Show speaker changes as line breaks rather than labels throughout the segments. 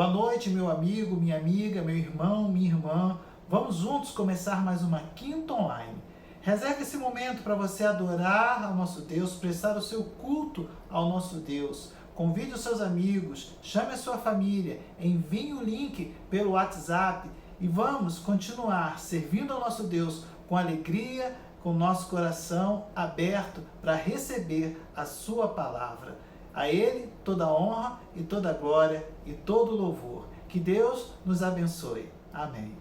Boa noite, meu amigo, minha amiga, meu irmão, minha irmã. Vamos juntos começar mais uma quinta online. Reserve esse momento para você adorar ao nosso Deus, prestar o seu culto ao nosso Deus. Convide os seus amigos, chame a sua família, envie o link pelo WhatsApp e vamos continuar servindo ao nosso Deus com alegria, com o nosso coração aberto para receber a sua palavra. A Ele toda a honra e toda a glória e todo o louvor. Que Deus nos abençoe. Amém.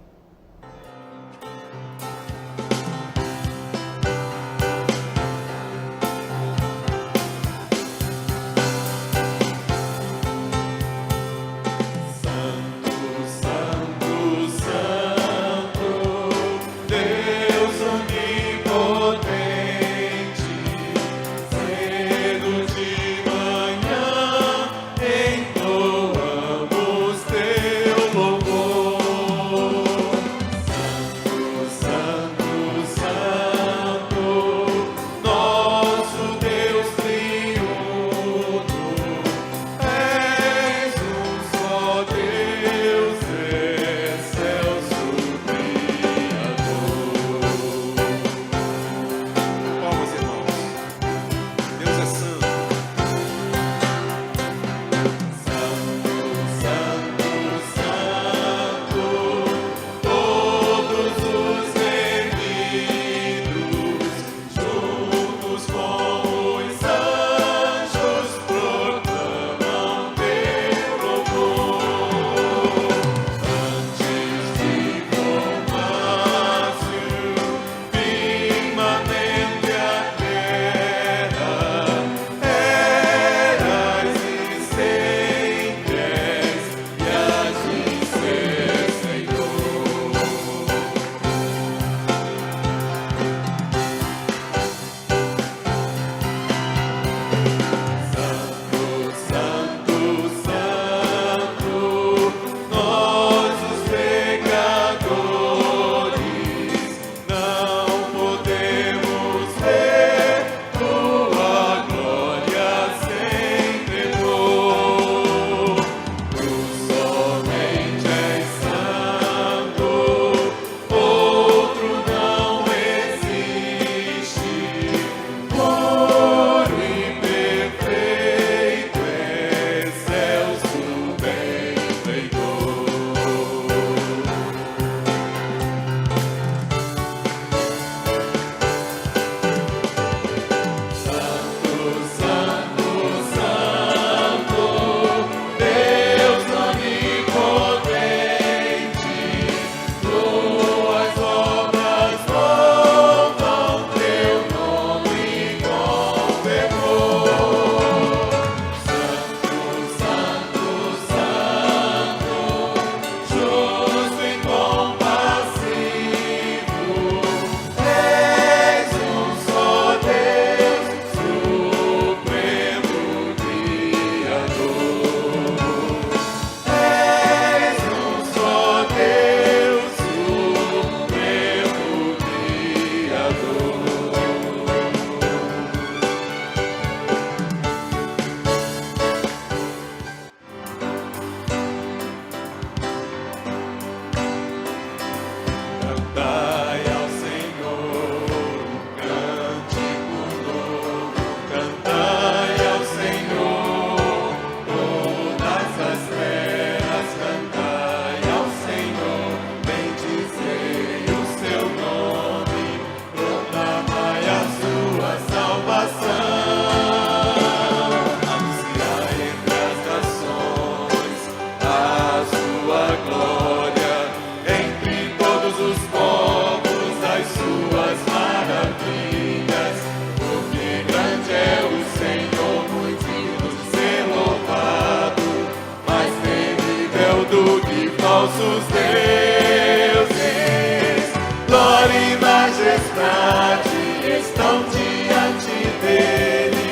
majestade estão diante dele,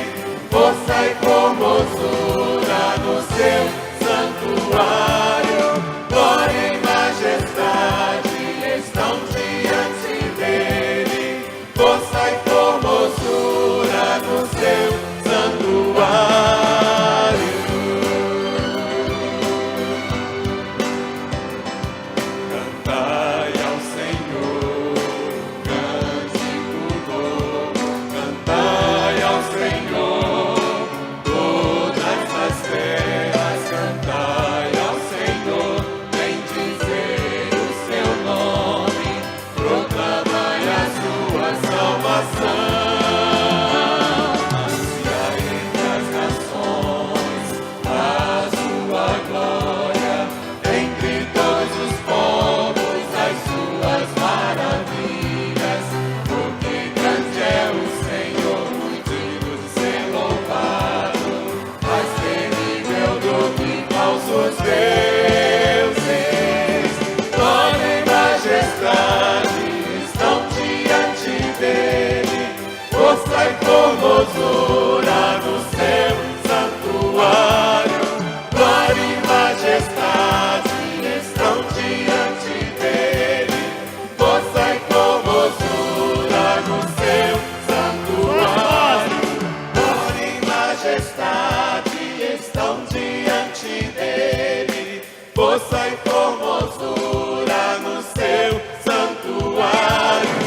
força e formosura no seu santuário. Glória e majestade estão diante dele, força e formosura no seu santuário. Cantai ao Senhor, cântico novo. Cantai ao Senhor, todas as terras. Cantai ao Senhor, bendizer o seu nome, proclamai a sua salvação. Anunciai entre as nações a sua glória, entre todos os povos as suas maravilhas. Porque grande é o Senhor, muito digno de ser louvado, mais terrível do que falsos deuses. Glória e majestade estão diante dele, força e formosura no seu santuário. Glória e majestade estão diante dele, força e formosura no seu santuário. Glória e majestade estão diante dele, força e formosura no seu santuário.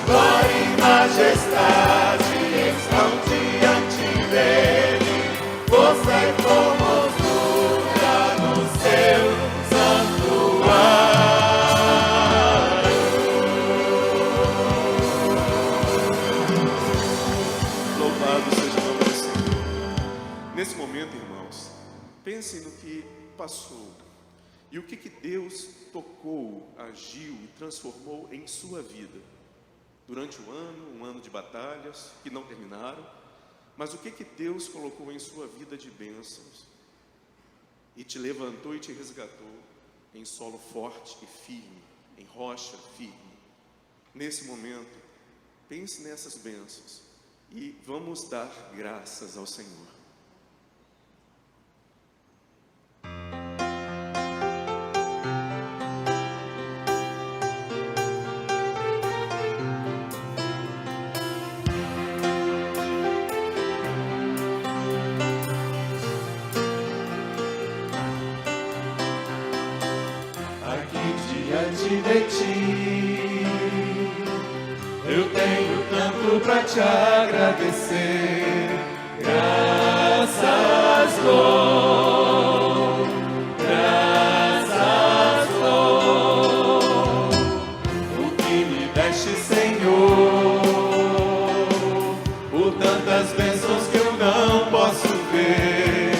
Glória e majestade estão diante dele, força e formosura no seu santuário.
Louvado seja o nome do Senhor. Nesse momento, irmãos, pensem no que passou e o que Deus tocou, agiu e transformou em sua vida durante o ano, um ano de batalhas que não terminaram, mas o que Deus colocou em sua vida de bênçãos e te levantou e te resgatou em solo forte e firme, em rocha firme. Nesse momento, pense nessas bênçãos e vamos dar graças ao Senhor.
Aqui diante de ti, eu tenho tanto para te agradecer. Graças, Lord, graças, Lord, o que me deste, Senhor, por tantas bênçãos que eu não posso ver.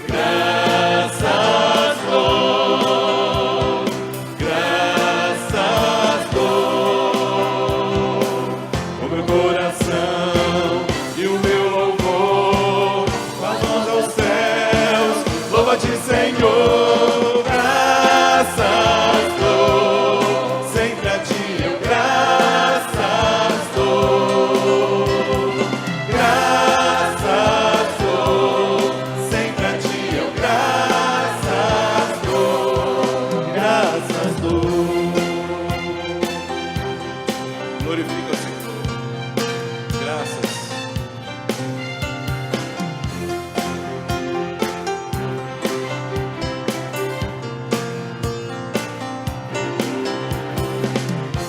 Graças, Lord, graças, Lord, o meu coração e o meu louvor, com as mãos aos céus, louva-te, Senhor. Graças dou, sempre a ti eu graças dou. Graças dou, sempre a ti eu graças dou. Graças dou.
Glorifica o Senhor. Graças.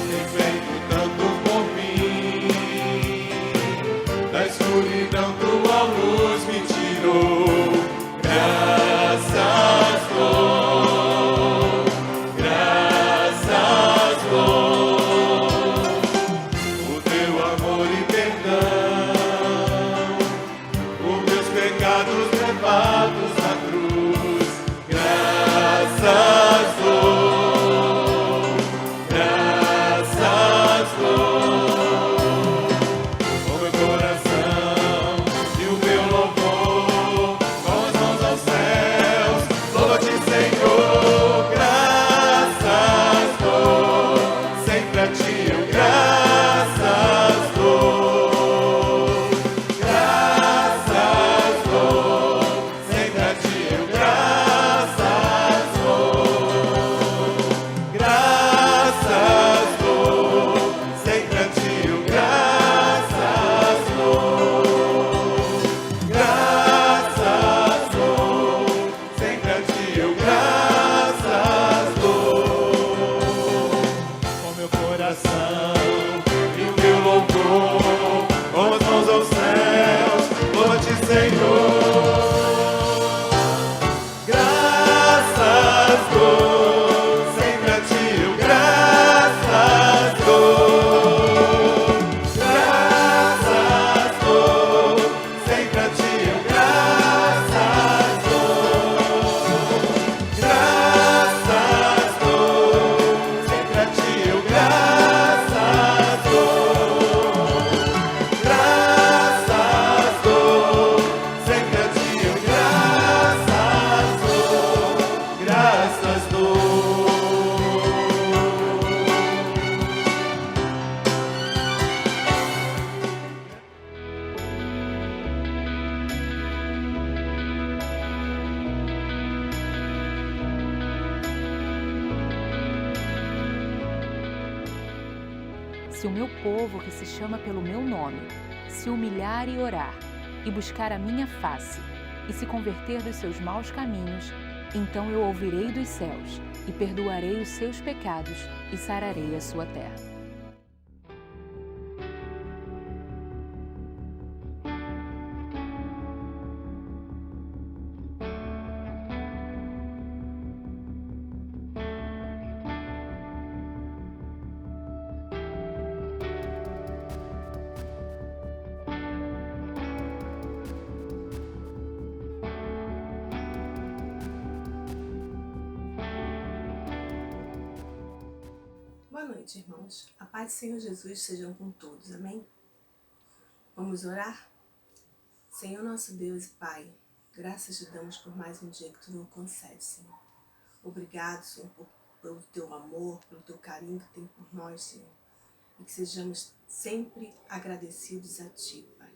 Tem feito tanto por mim, da escuridão tua luz me tirou. Graças dou, graças dou. O
Se o meu povo, que se chama pelo meu nome, se humilhar e orar, e buscar a minha face, e se converter dos seus maus caminhos, então eu ouvirei dos céus, e perdoarei os seus pecados, e sararei a sua terra.
Boa noite, irmãos. A paz do Senhor Jesus sejam com todos, amém? Vamos orar? Senhor nosso Deus e Pai, graças te damos por mais um dia que tu nos concede, Senhor. Obrigado, Senhor, pelo teu amor, pelo teu carinho que tem por nós, Senhor. E que sejamos sempre agradecidos a Ti, Pai.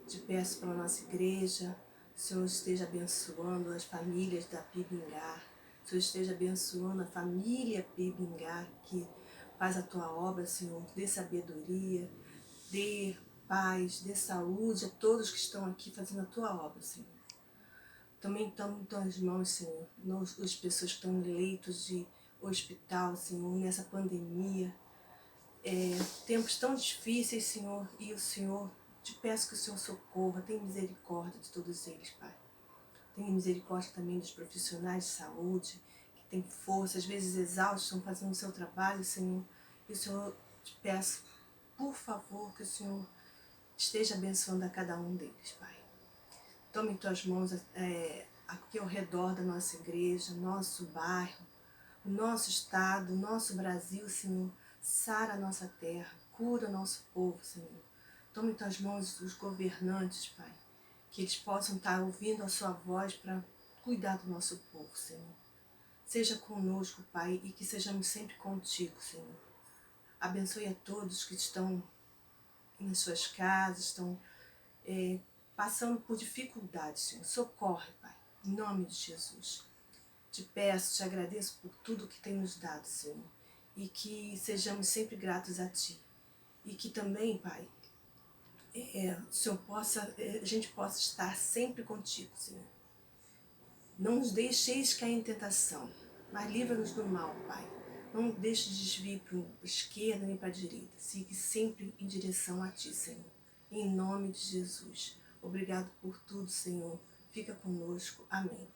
Te peço pela nossa igreja, o Senhor esteja abençoando as famílias da Pibingar, o Senhor esteja abençoando a família Pibingar que faz a Tua obra, Senhor. Dê sabedoria, dê paz, dê saúde a todos que estão aqui fazendo a Tua obra, Senhor. Também estamos em Tuas mãos, Senhor, as pessoas que estão em leitos de hospital, Senhor, nessa pandemia. Tempos tão difíceis, Senhor, e o Senhor, te peço que o Senhor socorra, tenha misericórdia de todos eles, Pai. Tenha misericórdia também dos profissionais de saúde, que têm força, às vezes exaustos, estão fazendo o seu trabalho, Senhor. E o Senhor, te peço, por favor, que o Senhor esteja abençoando a cada um deles, Pai. Tome em Tuas mãos aqui ao redor da nossa igreja, nosso bairro, o nosso estado, o nosso Brasil, Senhor. Sara a nossa terra, cura o nosso povo, Senhor. Tome em Tuas mãos os governantes, Pai, que eles possam estar ouvindo a Sua voz para cuidar do nosso povo, Senhor. Seja conosco, Pai, e que sejamos sempre contigo, Senhor. Abençoe a todos que estão nas suas casas, estão passando por dificuldades, Senhor. Socorre, Pai, em nome de Jesus. Te peço, te agradeço por tudo que tem nos dado, Senhor. E que sejamos sempre gratos a Ti. E que também, Pai, Senhor, a gente possa estar sempre contigo, Senhor. Não nos deixeis cair em tentação, mas livra-nos do mal, Pai. Não deixe de desviar para a esquerda nem para a direita. Siga sempre em direção a Ti, Senhor. Em nome de Jesus. Obrigado por tudo, Senhor. Fica conosco. Amém.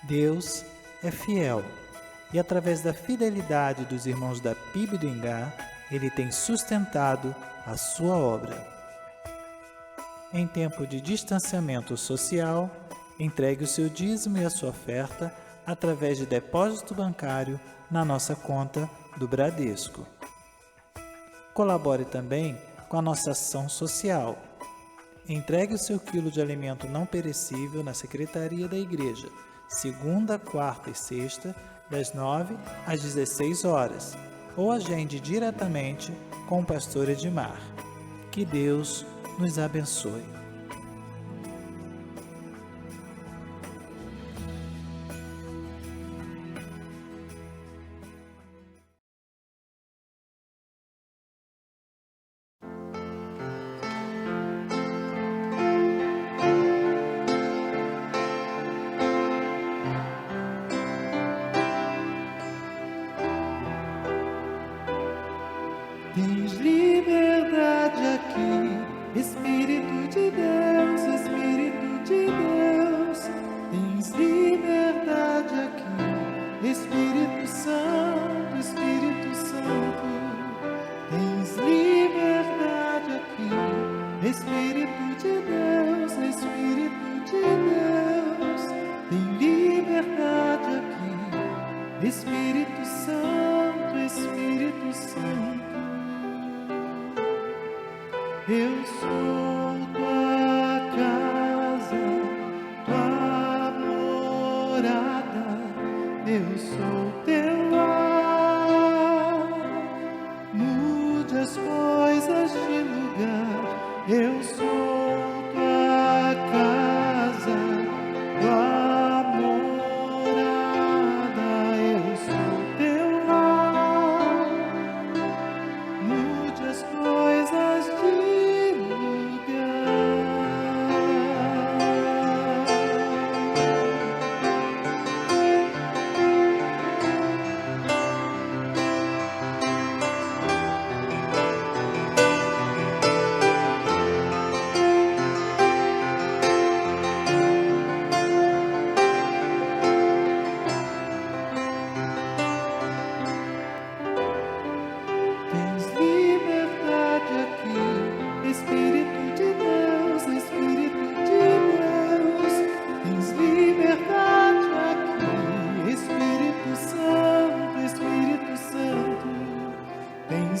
Deus é fiel e através da fidelidade dos irmãos da PIB do Ingá, Ele tem sustentado a sua obra. Em tempo de distanciamento social, entregue o seu dízimo e a sua oferta através de depósito bancário na nossa conta do Bradesco. Colabore também com a nossa ação social. Entregue o seu quilo de alimento não perecível na Secretaria da Igreja, segunda, quarta e sexta, das 9 às 16 horas, ou agende diretamente com o pastor Edmar. Que Deus nos abençoe.
Tens liberdade aqui, Espírito de Deus, Espírito de Deus. Tens liberdade aqui, Espírito Santo, Espírito Santo. Tens liberdade aqui, Espírito de Deus, Espírito de Deus. Tem liberdade aqui, Espírito Santo, Espírito Santo. Eu sou tua casa, tua morada, eu sou teu lar. Mude as coisas de lugar, eu sou tua casa, tua morada, eu sou teu lar.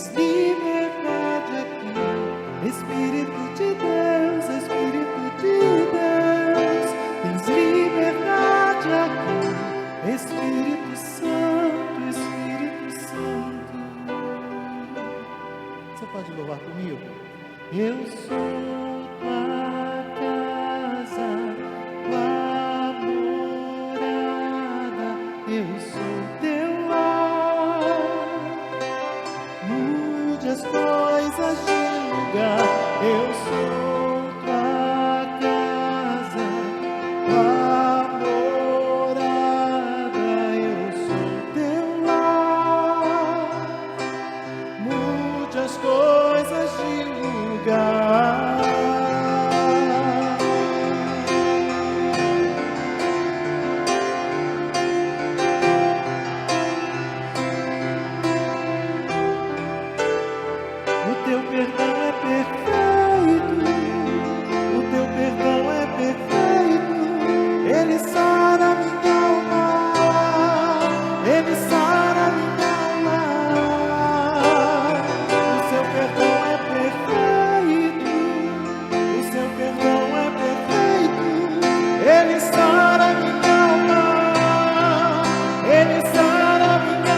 Tens liberdade aqui, Espírito de Deus, Espírito de Deus. Tens liberdade aqui, Espírito Santo, Espírito Santo. Você pode louvar comigo? Eu sou tua casa, tua morada, eu sou teu lar. Mude as coisas de lugar, eu sou tua casa, tua morada, eu sou teu lar. Mude as coisas de lugar. O teu perdão é perfeito, o teu perdão é perfeito. Ele sara minha alma, ele sara minha alma. O seu perdão é perfeito, o seu perdão é perfeito. Ele sara minha alma, ele sara minha alma.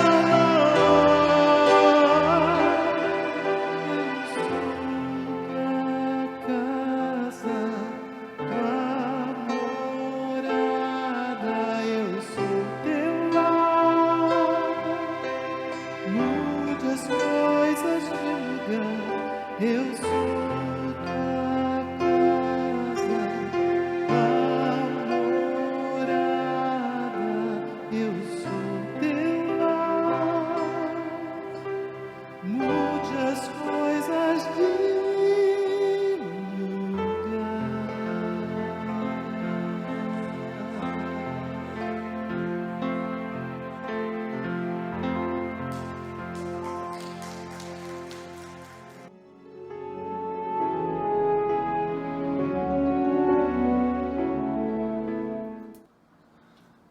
Eu sou tua casa, tua morada, eu sou teu lar. Mude as coisas de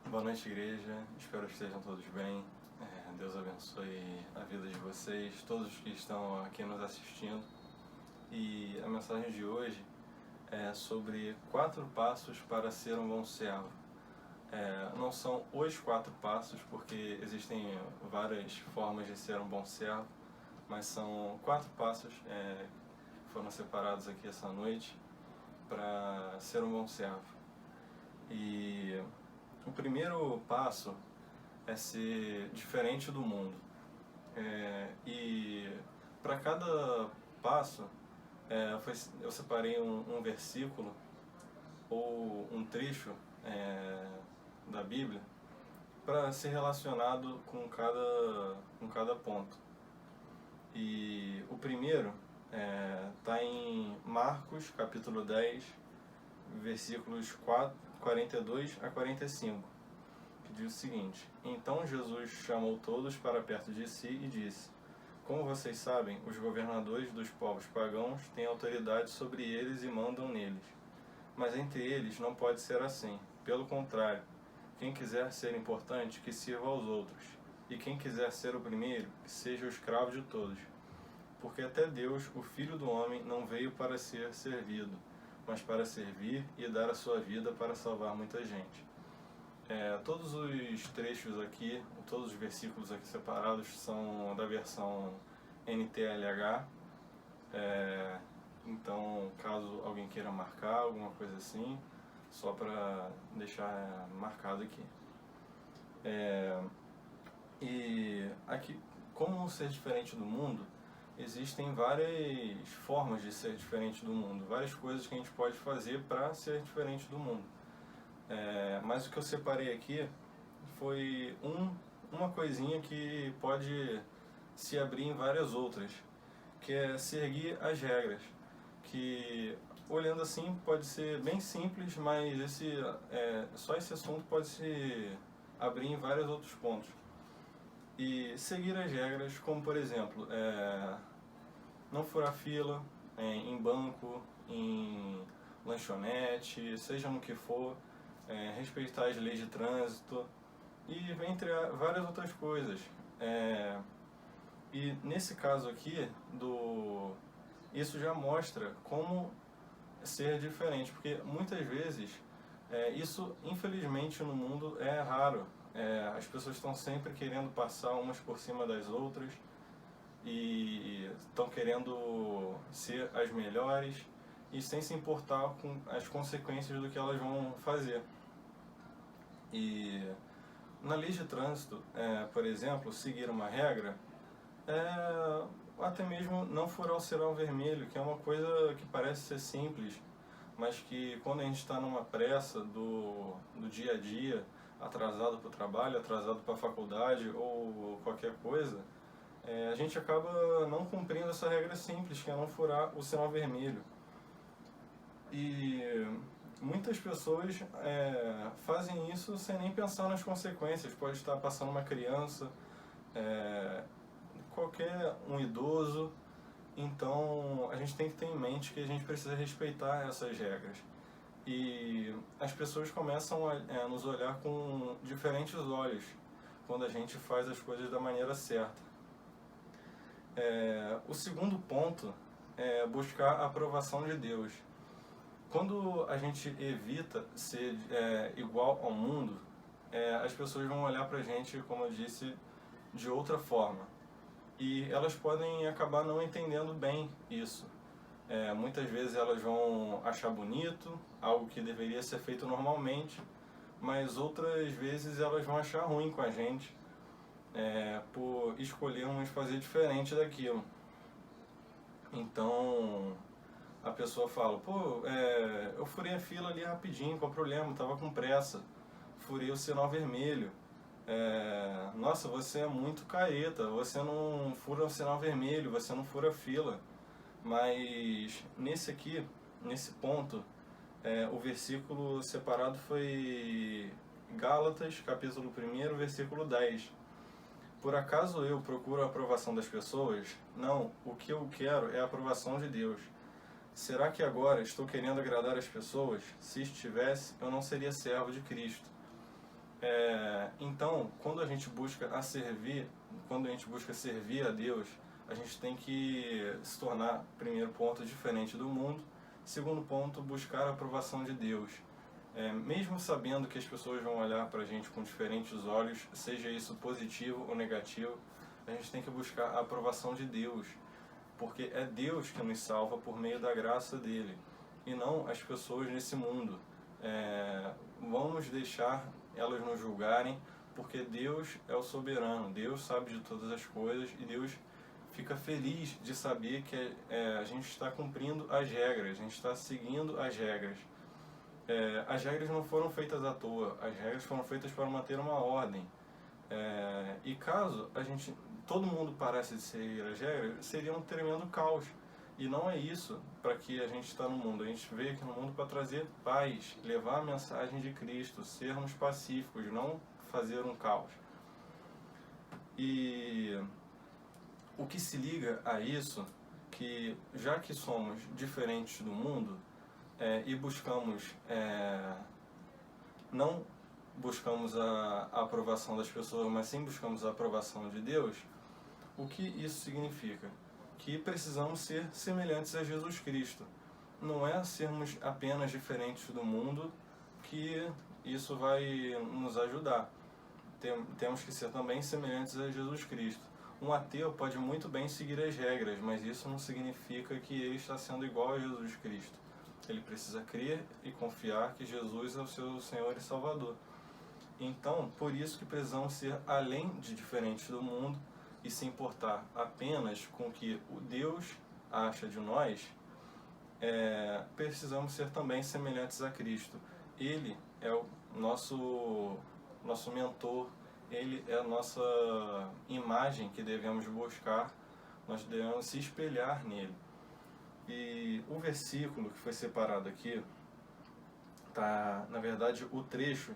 Boa noite, igreja. Espero que estejam todos bem. Deus abençoe a vida de vocês, todos que estão aqui nos assistindo. E a mensagem de hoje é sobre 4 passos para ser um bom servo. Não são os 4 passos, porque existem várias formas de ser um bom servo, mas são 4 passos que foram separados aqui essa noite para ser um bom servo. E o primeiro passo é ser diferente do mundo. E para cada passo, eu separei um versículo ou um trecho da Bíblia para ser relacionado com cada ponto. E o primeiro está em Marcos, capítulo 10, versículos 42 a 45, que diz o seguinte: Então Jesus chamou todos para perto de si e disse: Como vocês sabem, os governadores dos povos pagãos têm autoridade sobre eles e mandam neles. Mas entre eles não pode ser assim. Pelo contrário, quem quiser ser importante, que sirva aos outros. E quem quiser ser o primeiro, que seja o escravo de todos. Porque até Deus, o Filho do Homem, não veio para ser servido, mas para servir e dar a sua vida para salvar muita gente. Todos os trechos aqui, todos os versículos aqui separados são da versão NTLH. Então, caso alguém queira marcar alguma coisa assim, só para deixar marcado aqui. E aqui, como ser diferente do mundo, existem várias formas de ser diferente do mundo, várias coisas que a gente pode fazer para ser diferente do mundo. Mas o que eu separei aqui foi uma coisinha que pode se abrir em várias outras, que é seguir as regras, que olhando assim pode ser bem simples, mas só esse assunto pode se abrir em vários outros pontos. E seguir as regras, como por exemplo, não furar fila em banco, em lanchonete, seja no que for, respeitar as leis de trânsito e entre várias outras coisas. E nesse caso aqui, isso já mostra como ser diferente, porque muitas vezes isso, infelizmente, no mundo é raro. As pessoas estão sempre querendo passar umas por cima das outras e estão querendo ser as melhores e sem se importar com as consequências do que elas vão fazer. E na lei de trânsito, por exemplo, seguir uma regra, até mesmo não furar o sinal vermelho, que é uma coisa que parece ser simples, mas que quando a gente está numa pressa do dia a dia, atrasado para o trabalho, atrasado para a faculdade ou qualquer coisa, a gente acaba não cumprindo essa regra simples, que é não furar o sinal vermelho. E muitas pessoas fazem isso sem nem pensar nas consequências. Pode estar passando uma criança, qualquer um idoso. Então a gente tem que ter em mente que a gente precisa respeitar essas regras. E as pessoas começam a nos olhar com diferentes olhos quando a gente faz as coisas da maneira certa. O segundo ponto é buscar a aprovação de Deus. Quando a gente evita ser igual ao mundo, as pessoas vão olhar pra gente, como eu disse, de outra forma. E elas podem acabar não entendendo bem isso. Muitas vezes elas vão achar bonito, algo que deveria ser feito normalmente, mas outras vezes elas vão achar ruim com a gente, por escolhermos fazer diferente daquilo. Então a pessoa fala, pô, eu furei a fila ali rapidinho, qual o problema? Tava com pressa, furei o sinal vermelho. Nossa, você é muito careta, você não fura o sinal vermelho, você não fura a fila. Mas nesse ponto, o versículo separado foi Gálatas, capítulo 1, versículo 10. Por acaso eu procuro a aprovação das pessoas? Não, o que eu quero é a aprovação de Deus. Será que agora estou querendo agradar as pessoas? Se estivesse, eu não seria servo de Cristo. Então, quando a gente busca servir a Deus, a gente tem que se tornar, primeiro ponto, diferente do mundo. Segundo ponto, buscar a aprovação de Deus. Mesmo sabendo que as pessoas vão olhar para a gente com diferentes olhos, seja isso positivo ou negativo, a gente tem que buscar a aprovação de Deus, porque é Deus que nos salva por meio da graça dele, e não as pessoas nesse mundo. Vamos deixar elas nos julgarem, porque Deus é o soberano, Deus sabe de todas as coisas, e Deus fica feliz de saber que a gente está cumprindo as regras, a gente está seguindo as regras. As regras não foram feitas à toa, as regras foram feitas para manter uma ordem. E caso todo mundo parasse de seguir as regras, seria um tremendo caos. E não é isso para que a gente está no mundo. A gente veio aqui no mundo para trazer paz, levar a mensagem de Cristo, sermos pacíficos, não fazer um caos. E o que se liga a isso, que já que somos diferentes do mundo, e buscamos, não buscamos a aprovação das pessoas, mas sim buscamos a aprovação de Deus, o que isso significa? Que precisamos ser semelhantes a Jesus Cristo. Não é sermos apenas diferentes do mundo que isso vai nos ajudar. Temos que ser também semelhantes a Jesus Cristo. Um ateu pode muito bem seguir as regras, mas isso não significa que ele está sendo igual a Jesus Cristo. Ele precisa crer e confiar que Jesus é o seu Senhor e Salvador. Então, por isso que precisamos ser além de diferentes do mundo e se importar apenas com o que o Deus acha de nós, precisamos ser também semelhantes a Cristo. Ele é o nosso mentor, ele é a nossa imagem que devemos buscar, nós devemos se espelhar nele. E o versículo que foi separado aqui, na verdade o trecho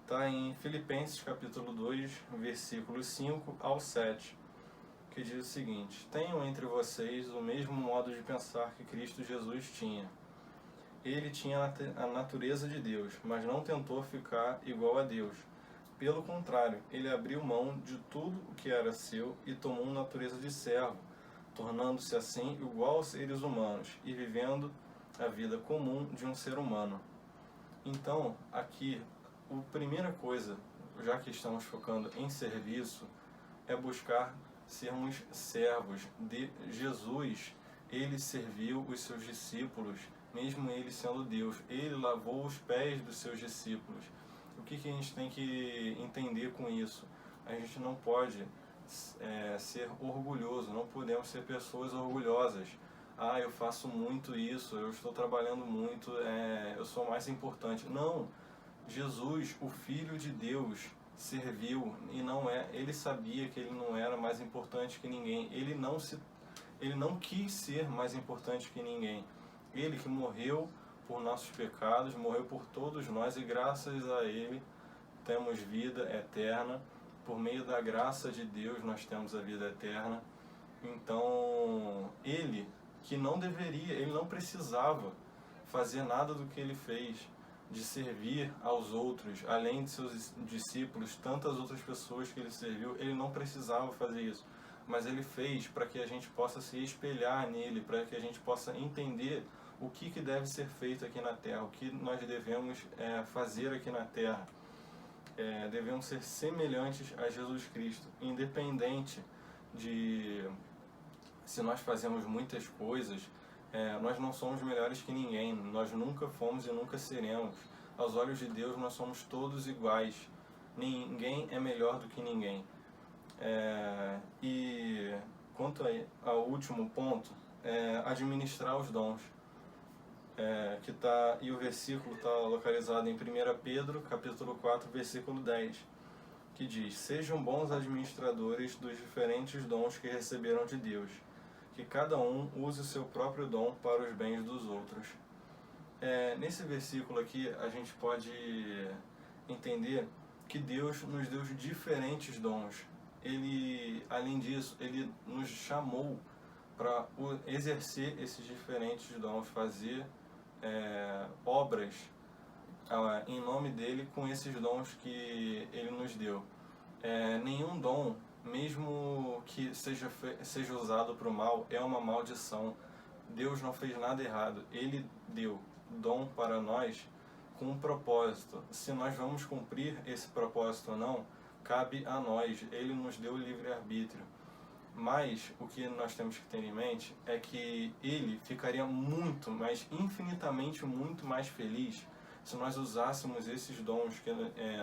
está em Filipenses capítulo 2, versículos 5 ao 7, que diz o seguinte: tenham entre vocês o mesmo modo de pensar que Cristo Jesus tinha. Ele tinha a natureza de Deus, mas não tentou ficar igual a Deus. Pelo contrário, ele abriu mão de tudo o que era seu e tomou natureza de servo, tornando-se assim igual aos seres humanos e vivendo a vida comum de um ser humano. Então, aqui, a primeira coisa, já que estamos focando em serviço, é buscar sermos servos de Jesus. Ele serviu os seus discípulos, mesmo ele sendo Deus. Ele lavou os pés dos seus discípulos. O que a gente tem que entender com isso? A gente não pode ser orgulhoso, não podemos ser pessoas orgulhosas. Ah, eu faço muito isso, eu estou trabalhando muito, eu sou mais importante. Não, Jesus, o Filho de Deus, serviu e ele sabia que ele não era mais importante que ninguém. Ele não quis ser mais importante que ninguém. Ele que morreu por nossos pecados, morreu por todos nós e graças a ele temos vida eterna. Por meio da graça de Deus nós temos a vida eterna. Então, ele que ele não precisava fazer nada do que ele fez, de servir aos outros, além de seus discípulos, tantas outras pessoas que ele serviu, ele não precisava fazer isso. Mas ele fez para que a gente possa se espelhar nele, para que a gente possa entender o que deve ser feito aqui na Terra, o que nós devemos fazer aqui na Terra. Devemos ser semelhantes a Jesus Cristo, independente de se nós fazemos muitas coisas, nós não somos melhores que ninguém, nós nunca fomos e nunca seremos. Aos olhos de Deus nós somos todos iguais, ninguém é melhor do que ninguém. E quanto ao último ponto, administrar os dons. E o versículo está localizado em 1 Pedro, capítulo 4, versículo 10, que diz: sejam bons administradores dos diferentes dons que receberam de Deus, que cada um use o seu próprio dom para os bens dos outros. Nesse versículo aqui a gente pode entender que Deus nos deu diferentes dons. Além disso, Ele nos chamou para exercer esses diferentes dons, fazer obras em nome dele com esses dons que ele nos deu. Nenhum dom, mesmo que seja usado para o mal, é uma maldição. Deus não fez nada errado, ele deu dom para nós com um propósito. Se nós vamos cumprir esse propósito ou não, cabe a nós. Ele nos deu o livre-arbítrio. Mas o que nós temos que ter em mente é que ele ficaria muito, mas infinitamente muito mais feliz se nós usássemos esses dons que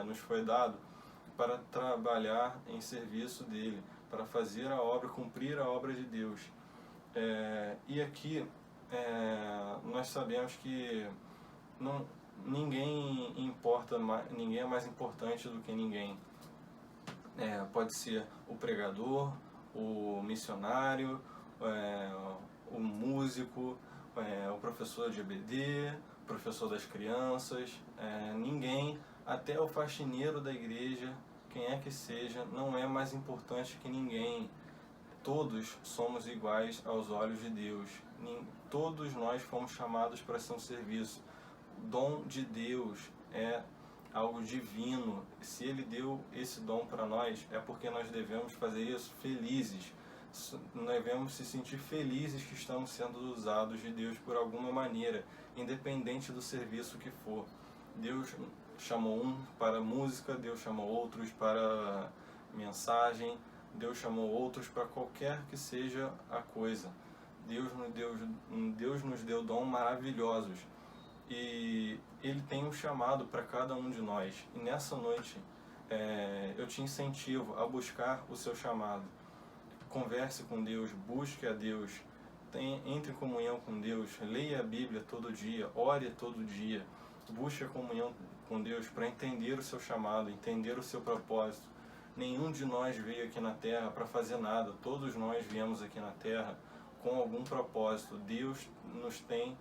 nos foi dado para trabalhar em serviço dele, para fazer a obra, cumprir a obra de Deus. E aqui nós sabemos que ninguém é mais importante do que ninguém. Pode ser o pregador, o missionário, o músico, o professor de EBD, o professor das crianças, ninguém, até o faxineiro da igreja, quem é que seja, não é mais importante que ninguém. Todos somos iguais aos olhos de Deus. Todos nós fomos chamados para ser um serviço. O dom de Deus é algo divino. Se Ele deu esse dom para nós, é porque nós devemos fazer isso felizes. Nós devemos se sentir felizes que estamos sendo usados de Deus por alguma maneira, independente do serviço que for. Deus chamou um para música, Deus chamou outros para mensagem, Deus chamou outros para qualquer que seja a coisa. Deus nos deu dons maravilhosos. E Ele tem um chamado para cada um de nós. E nessa noite, eu te incentivo a buscar o seu chamado. Converse com Deus, busque a Deus, entre em comunhão com Deus, leia a Bíblia todo dia, ore todo dia. Busque a comunhão com Deus para entender o seu chamado, entender o seu propósito. Nenhum de nós veio aqui na Terra para fazer nada. Todos nós viemos aqui na Terra com algum propósito. Deus tem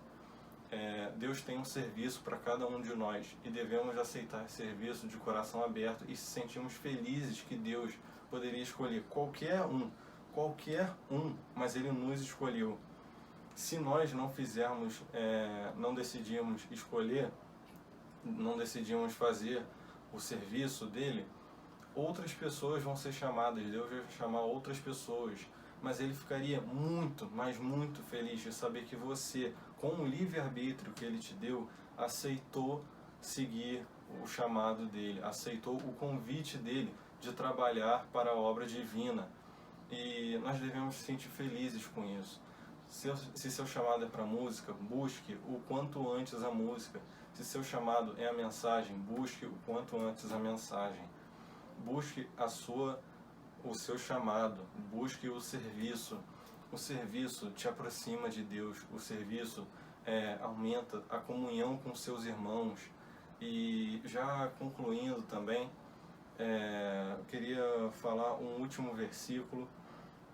um serviço para cada um de nós e devemos aceitar esse serviço de coração aberto e se sentimos felizes que Deus poderia escolher qualquer um, mas Ele nos escolheu. Se nós não fizermos, não decidimos escolher, não decidimos fazer o serviço dele, outras pessoas vão ser chamadas, Deus vai chamar outras pessoas, mas Ele ficaria muito, mas muito feliz de saber que você, com o livre-arbítrio que Ele te deu, aceitou seguir o chamado dEle, aceitou o convite dEle de trabalhar para a obra divina. E nós devemos se sentir felizes com isso. Se seu chamado é para música, busque o quanto antes a música. Se seu chamado é a mensagem, busque o quanto antes a mensagem. Busque o seu chamado, busque o serviço. O serviço te aproxima de Deus, o serviço aumenta a comunhão com seus irmãos. E já concluindo também, eu queria falar um último versículo,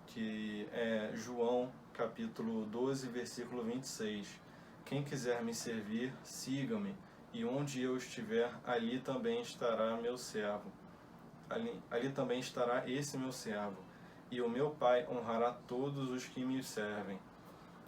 que é João capítulo 12, versículo 26. Quem quiser me servir, siga-me, e onde eu estiver, ali também estará meu servo. Ali também estará esse meu servo, e o meu Pai honrará todos os que me servem.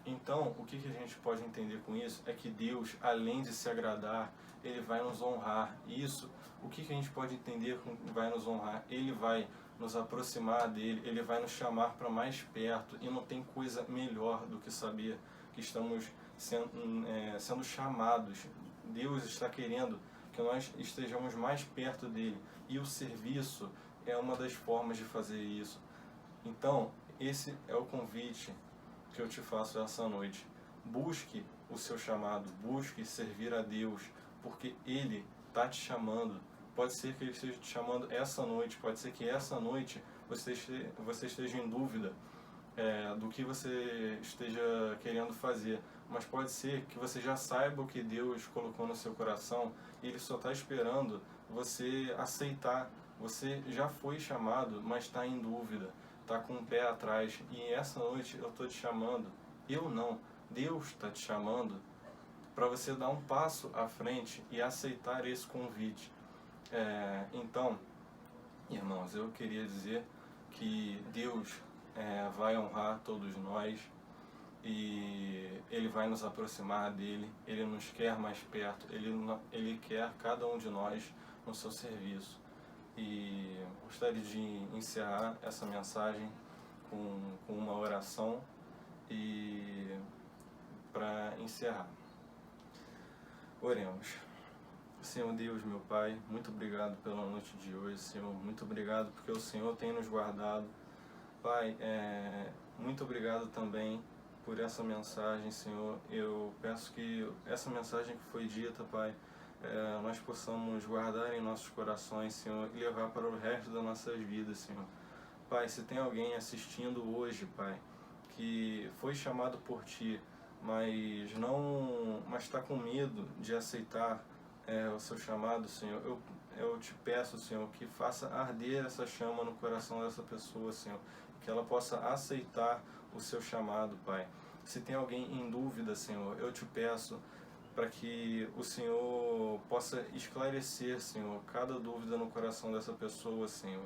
Então, o que a gente pode entender com isso é que Deus, além de se agradar, Ele vai nos honrar. Isso, o que a gente pode entender com vai nos honrar? Ele vai nos aproximar dEle, Ele vai nos chamar para mais perto, e não tem coisa melhor do que saber que estamos sendo chamados. Deus está querendo que nós estejamos mais perto dEle, e o serviço é uma das formas de fazer isso. Então, esse é o convite que eu te faço essa noite. Busque o seu chamado, busque servir a Deus, porque Ele está te chamando. Pode ser que Ele esteja te chamando essa noite, pode ser que essa noite você esteja em dúvida do que você esteja querendo fazer, mas pode ser que você já saiba o que Deus colocou no seu coração e Ele só está esperando você aceitar. Você já foi chamado, mas está em dúvida, está com o pé atrás, e essa noite eu estou te chamando, eu não, Deus está te chamando para você dar um passo à frente e aceitar esse convite. Então, irmãos, eu queria dizer que Deus vai honrar todos nós, e Ele vai nos aproximar dEle, Ele nos quer mais perto, Ele quer cada um de nós no seu serviço. E gostaria de encerrar essa mensagem com uma oração, e para encerrar, oremos. Senhor Deus, meu Pai, muito obrigado pela noite de hoje, Senhor, muito obrigado porque o Senhor tem nos guardado. Pai, muito obrigado também por essa mensagem, Senhor. Eu peço que essa mensagem que foi dita, Pai, nós possamos guardar em nossos corações, Senhor, e levar para o resto das nossas vidas, Senhor. Pai, se tem alguém assistindo hoje, Pai, que foi chamado por Ti, mas está com medo de aceitar o seu chamado, Senhor, eu te peço, Senhor, que faça arder essa chama no coração dessa pessoa, Senhor, que ela possa aceitar o seu chamado, Pai. Se tem alguém em dúvida, Senhor, eu te peço para que o Senhor possa esclarecer, Senhor, cada dúvida no coração dessa pessoa, Senhor,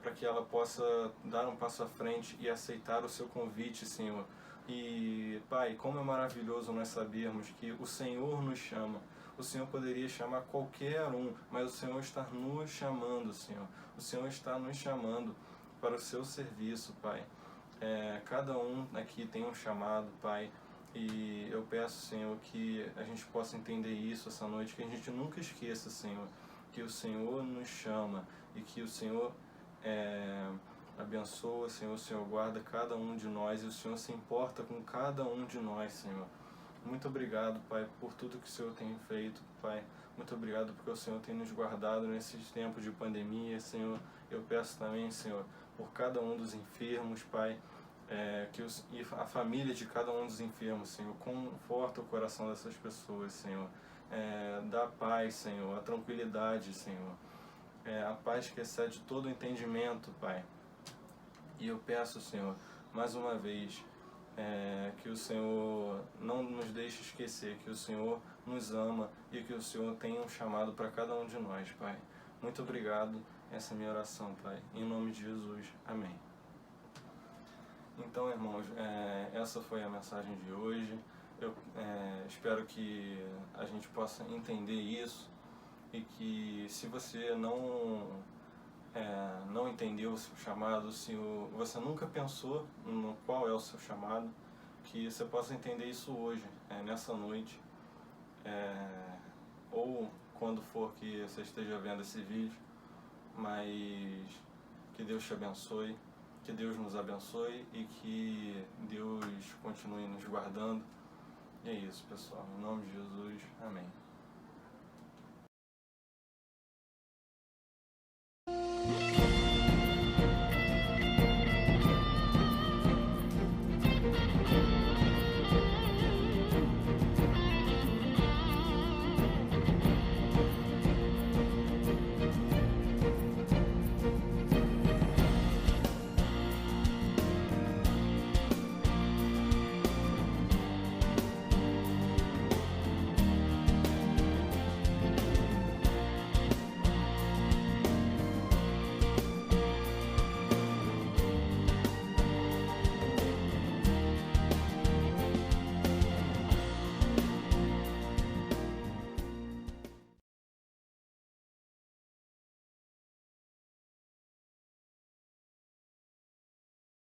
para que ela possa dar um passo à frente e aceitar o seu convite, Senhor. E, Pai, como é maravilhoso nós sabermos que o Senhor nos chama. O Senhor poderia chamar qualquer um, mas o Senhor está nos chamando, Senhor. O Senhor está nos chamando para o seu serviço, Pai. Cada um aqui tem um chamado, Pai. E eu peço, Senhor, que a gente possa entender isso essa noite, que a gente nunca esqueça, Senhor, que o Senhor nos chama e que o Senhor abençoa, Senhor, o Senhor guarda cada um de nós e o Senhor se importa com cada um de nós, Senhor. Muito obrigado, Pai, por tudo que o Senhor tem feito, Pai. Muito obrigado porque o Senhor tem nos guardado nesses tempos de pandemia, Senhor. Eu peço também, Senhor, por cada um dos enfermos, Pai, e a família de cada um dos enfermos, Senhor. Conforta o coração dessas pessoas, Senhor. Dá paz, Senhor, a tranquilidade, Senhor. A paz que excede todo o entendimento, Pai. E eu peço, Senhor, mais uma vez, que o Senhor não nos deixe esquecer que o Senhor nos ama e que o Senhor tem um chamado para cada um de nós, Pai. Muito obrigado. Essa é a minha oração, Pai. Em nome de Jesus. Amém. Então, irmãos, essa foi a mensagem de hoje. Eu espero que a gente possa entender isso e que, se você não não entendeu o seu chamado, se você nunca pensou no qual é o seu chamado, que você possa entender isso hoje, nessa noite, ou quando for que você esteja vendo esse vídeo, mas que Deus te abençoe, que Deus nos abençoe e que Deus continue nos guardando. E é isso, pessoal. Em nome de Jesus, amém.